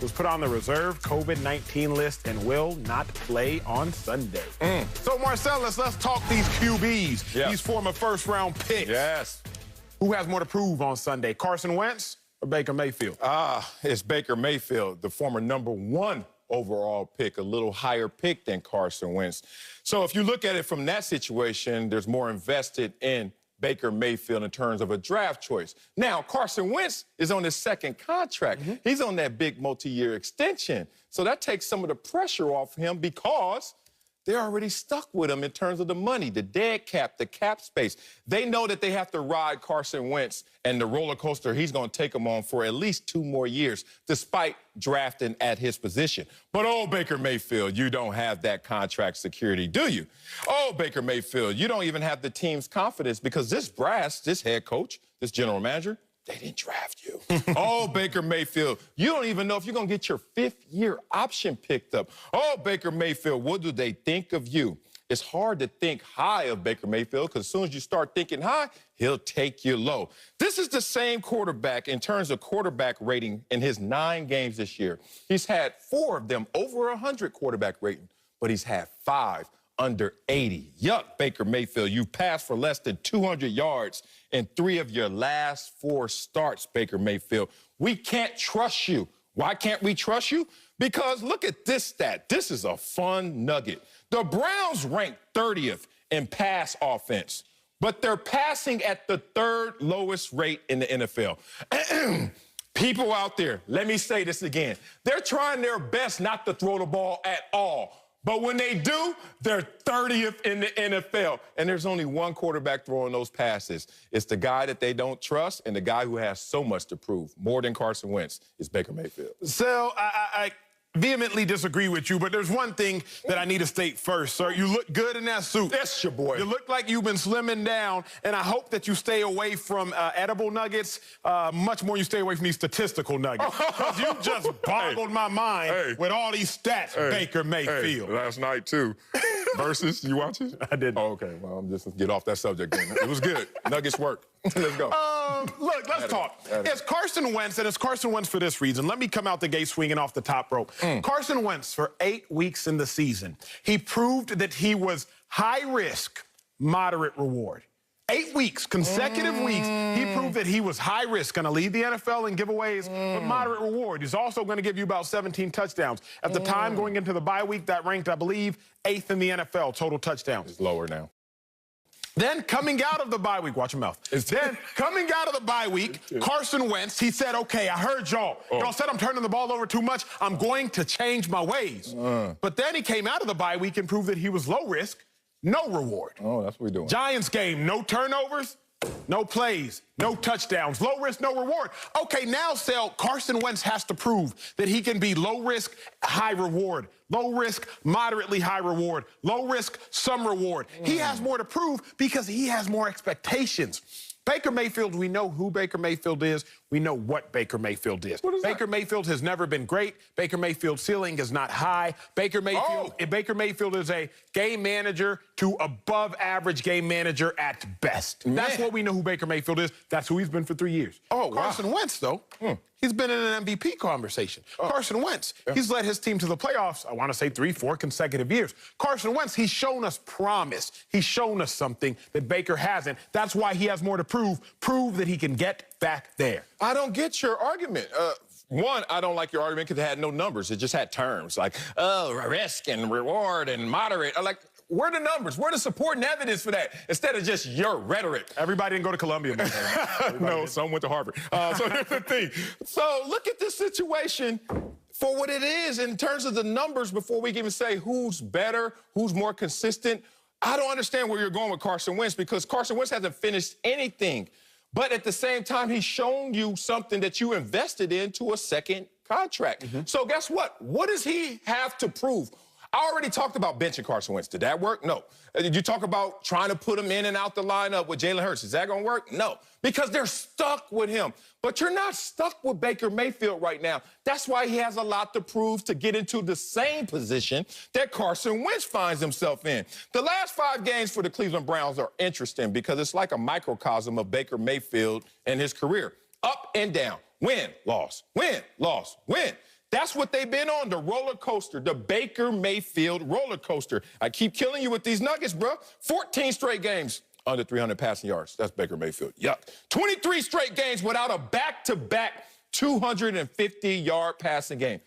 was put on the reserve COVID-19 list and will not play on Sunday. So, Marcellus, let's talk these QBs, these former first-round picks. Yes. Who has more to prove on Sunday, Carson Wentz or Baker Mayfield? It's Baker Mayfield, the former #1 overall pick, a little higher pick than Carson Wentz. So if you look at it from that situation, there's more invested in Baker Mayfield in terms of a draft choice. Now, Carson Wentz is on his second contract. He's on that big multi-year extension. So that takes some of the pressure off him because they're already stuck with him in terms of the money, the dead cap, the cap space. They know that they have to ride Carson Wentz and the roller coaster he's going to take them on for at least 2 more years, despite drafting at his position. But, oh, Baker Mayfield, you don't have that contract security, do you? Oh, Baker Mayfield, you don't even have the team's confidence because this brass, this head coach, this general manager, they didn't draft you. Oh, Baker Mayfield, you don't even know if you're going to get your 5th-year option picked up. Oh, Baker Mayfield, what do they think of you? It's hard to think high of Baker Mayfield because as soon as you start thinking high, he'll take you low. This is the same quarterback in terms of quarterback rating in his 9 games this year. He's had 4 of them over 100 quarterback rating, but he's had 5 under 80. Yuck, Baker Mayfield. You passed for less than 200 yards in 3 of your last 4 starts, Baker Mayfield. We can't trust you. Why can't we trust you? Because look at this stat. This is a fun nugget. The Browns rank 30th in pass offense, but they're passing at the 3rd lowest rate in the NFL. People out there, let me say this again. They're trying their best not to throw the ball at all. But when they do, they're 30th in the NFL. And there's only one quarterback throwing those passes. It's the guy that they don't trust and the guy who has so much to prove, more than Carson Wentz, is Baker Mayfield. So I vehemently disagree with you, but there's one thing that I need to state first, sir. You look good in that suit. That's your boy. You look like you've been slimming down, and I hope that you stay away from edible nuggets. Much more you stay away from these statistical nuggets. Because you just boggled my mind with all these stats, Baker Mayfield. Last night, too. Versus, you watch it? I didn't. Oh, okay. Well, I'm just get off that subject then. It was good. Nuggets work. Let's go. Look, let's talk. It's Carson Wentz, and it's Carson Wentz for this reason. Let me come out the gate swinging off the top rope. Carson Wentz, for 8 weeks in the season, he proved that he was high risk, moderate reward. 8 weeks, consecutive weeks, he proved that he was high risk, going to lead the NFL in giveaways, but moderate reward. He's also going to give you about 17 touchdowns. At the time, going into the bye week, that ranked, I believe, 8th in the NFL, total touchdowns. It's lower now. Then coming out of the bye week, watch your mouth. Then coming out of the bye week, Carson Wentz, he said, okay, I heard y'all. Y'all said I'm turning the ball over too much. I'm going to change my ways. But then he came out of the bye week and proved that he was low risk, no reward. Oh, that's what we're doing. Giants game, no turnovers, no plays, no touchdowns, low risk, no reward. Okay, now, Sal, Carson Wentz has to prove that he can be low risk, high reward. Low risk, moderately high reward. Low risk, some reward. He has more to prove because he has more expectations. Baker Mayfield, we know who Baker Mayfield is. We know what Baker Mayfield is. Baker Mayfield has never been great. Baker Mayfield's ceiling is not high. Baker Mayfield is a game manager to above average game manager at best. That's what we know who Baker Mayfield is. That's who he's been for 3 years. Carson Wentz, though, he's been in an MVP conversation. Carson Wentz, he's led his team to the playoffs, I want to say 3-4 consecutive years. Carson Wentz, he's shown us promise. He's shown us something that Baker hasn't. That's why he has more to prove. Prove that he can get back there. I don't get your argument. One, I don't like your argument because it had no numbers. It just had terms like, risk and reward and moderate. Where are the numbers? Where are the support and evidence for that? Instead of just your rhetoric. Everybody didn't go to Columbia. No, some went to Harvard. So here's the thing. So look at this situation for what it is in terms of the numbers before we can even say who's better, who's more consistent. I don't understand where you're going with Carson Wentz because Carson Wentz hasn't finished anything. But at the same time, he's shown you something that you invested into a second contract. So guess what? What does he have to prove? I already talked about benching Carson Wentz. Did that work? No. Did you talk about trying to put him in and out the lineup with Jalen Hurts? Is that going to work? No. Because they're stuck with him. But you're not stuck with Baker Mayfield right now. That's why he has a lot to prove to get into the same position that Carson Wentz finds himself in. The last 5 games for the Cleveland Browns are interesting because it's like a microcosm of Baker Mayfield and his career. Up and down. Win, loss, win, loss, win. That's what they've been on, the roller coaster, the Baker Mayfield roller coaster. I keep killing you with these nuggets, bro. 14 straight games under 300 passing yards. That's Baker Mayfield. Yuck. 23 straight games without a back-to-back 250-yard passing game.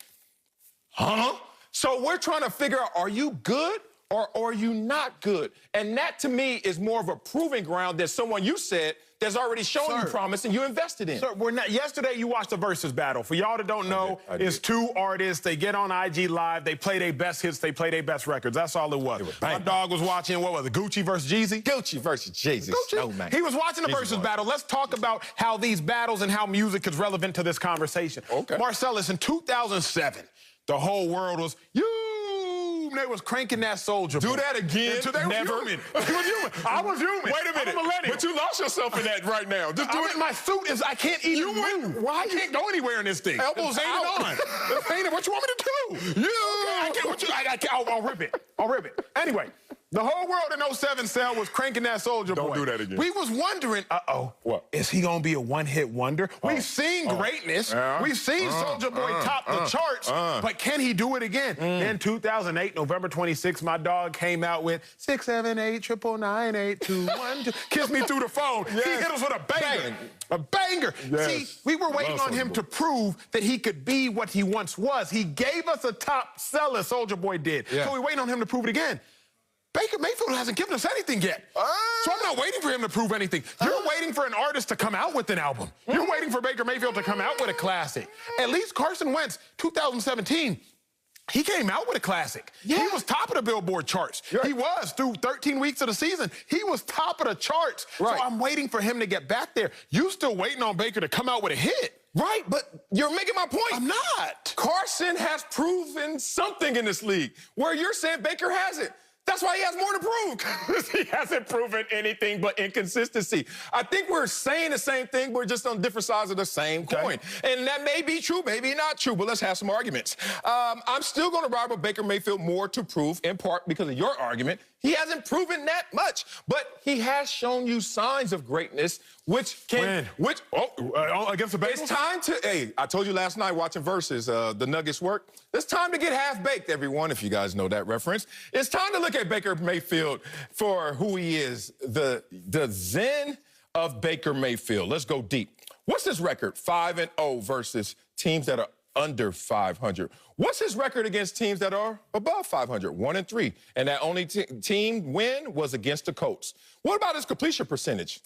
Huh? So we're trying to figure out, are you good or are you not good? And that, to me, is more of a proving ground than someone you said that's already shown you promise and you invested in. Sir, we're not. Yesterday, you watched the Versus battle. For y'all that don't know, it's two artists. They get on IG Live. They play their best hits. They play their best records. That's all it was. My dog was watching, what was it, Gucci versus Jeezy? Gucci versus Jeezy. Oh, man. He was watching the Versus battle. Let's talk about how these battles and how music is relevant to this conversation. Okay. Marcellus, in 2007, the whole world was, they was cranking that Soulja Boy. Do that again. They Never. was human. He was human. I was human. Wait a minute. I'm a millennial. But you lost yourself in that right now. Just do it. My suit is, I can't even move. Why? I can't go anywhere in this thing. Elbows out. On. It's painted. What you want me to do? Yeah. Okay, I can't. I'll rip it. I'll rip it. Anyway, the whole world in 07 cell was cranking that Soulja Boy. Don't do that again. We was wondering, what? Is he gonna be a one-hit wonder? We've seen greatness. Yeah. We've seen Soulja Boy top the charts, but can he do it again? In 2008, November 26th, my dog came out with 678 999 212. Kiss me through the phone. Yes. He hit us with a banger. A banger. Yes. See, we were waiting on him to prove that he could be what he once was. He gave us a top seller, Soulja Boy did. Yeah. So we're waiting on him to prove it again. Baker Mayfield hasn't given us anything yet. So I'm not waiting for him to prove anything. You're waiting for an artist to come out with an album. You're waiting for Baker Mayfield to come out with a classic. At least Carson Wentz, 2017, he came out with a classic. Yeah. He was top of the Billboard charts. He was through 13 weeks of the season. He was top of the charts. Right. So I'm waiting for him to get back there. You still waiting on Baker to come out with a hit. Right, but you're making my point. I'm not. Carson has proven something in this league where you're saying Baker hasn't. That's why he has more to prove. He hasn't proven anything but inconsistency. I think we're saying the same thing. We're just on different sides of the same coin. And that may be true, maybe not true, but let's have some arguments. I'm still going to ride with Baker Mayfield more to prove, in part because of your argument. He hasn't proven that much, but he has shown you signs of greatness, which can... against the Bengals? It's time to... Hey, I told you last night watching Versus, the Nuggets work. It's time to get half-baked, everyone, if you guys know that reference. It's time to look at Baker Mayfield for who he is, the zen of Baker Mayfield. Let's go deep. What's his record? 5-0 versus teams that are under 500. What's his record against teams that are above 500? 1-3. And that only team win was against the Colts. What about his completion percentage?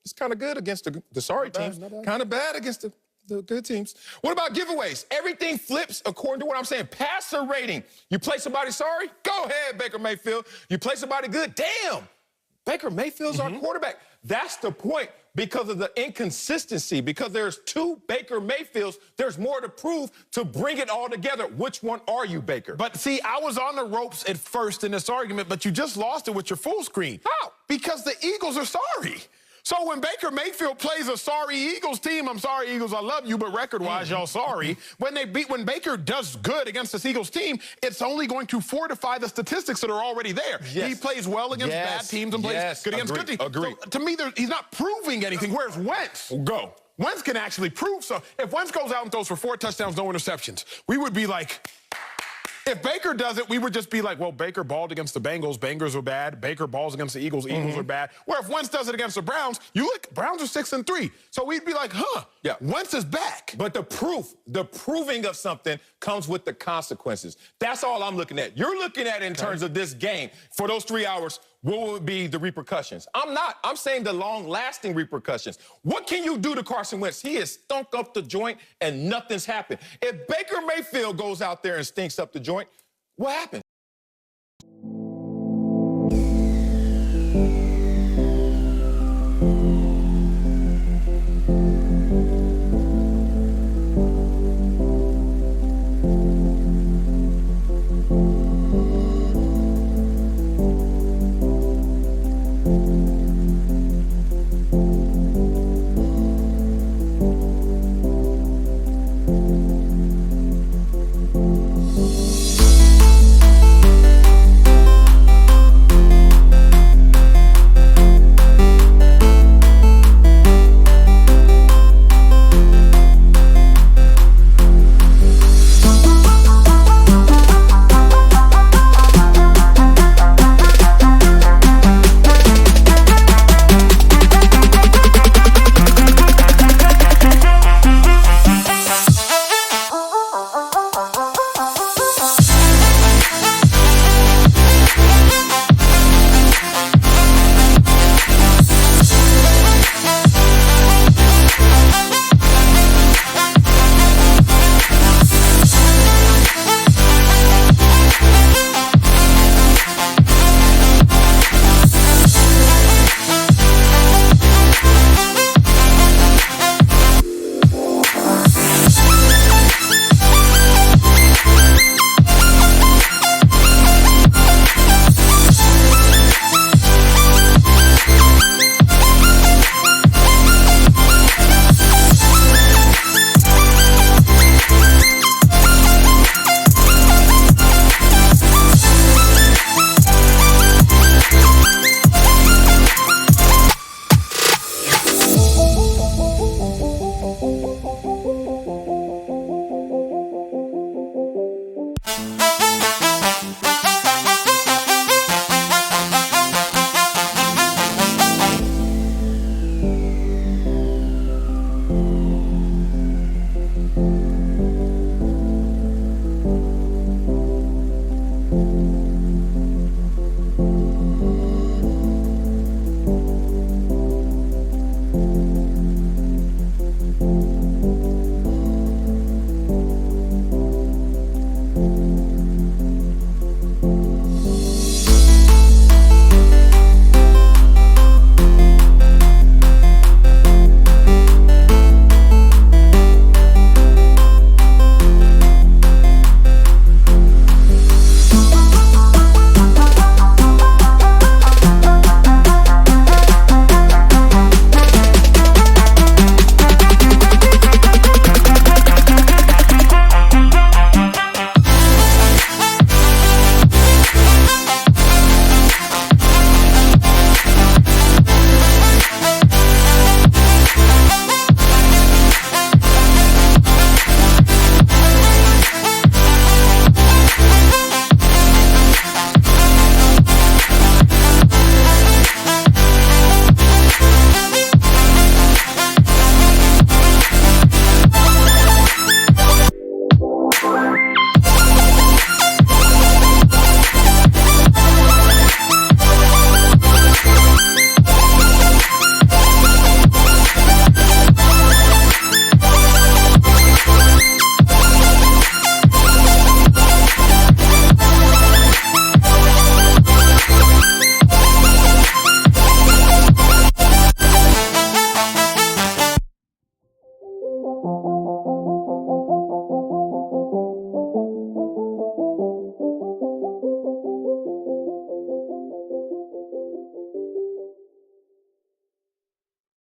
It's kind of good against the sorry teams. Kind of bad against the good teams. What about giveaways? Everything flips according to what I'm saying. Passer rating. You play somebody sorry? Go ahead, Baker Mayfield. You play somebody good? Damn. Baker Mayfield's our quarterback. That's the point. Because of the inconsistency, because there's two Baker Mayfields, there's more to prove to bring it all together. Which one are you, Baker? But see, I was on the ropes at first in this argument, but you just lost it with your full screen. How? Because the Eagles are sorry. So when Baker Mayfield plays a sorry Eagles team, I'm sorry, Eagles, I love you, but record-wise, y'all sorry. When Baker does good against this Eagles team, it's only going to fortify the statistics that are already there. Yes. He plays well against bad teams and plays good against good teams. Agreed. So, to me, he's not proving anything, whereas Wentz... Wentz can actually prove so. If Wentz goes out and throws for 4 touchdowns, no interceptions, we would be like... If Baker does it, we would just be like, well, Baker balled against the Bengals. Bengals are bad. Baker balls against the Eagles. Eagles are bad. Where if Wentz does it against the Browns, you look, Browns are 6-3. So we'd be like, Wentz is back. But the proving of something comes with the consequences. That's all I'm looking at. You're looking at it in terms of this game. For those 3 hours, what would be the repercussions? I'm not. I'm saying the long-lasting repercussions. What can you do to Carson Wentz? He has stunk up the joint and nothing's happened. If Baker Mayfield goes out there and stinks up the joint, what happens?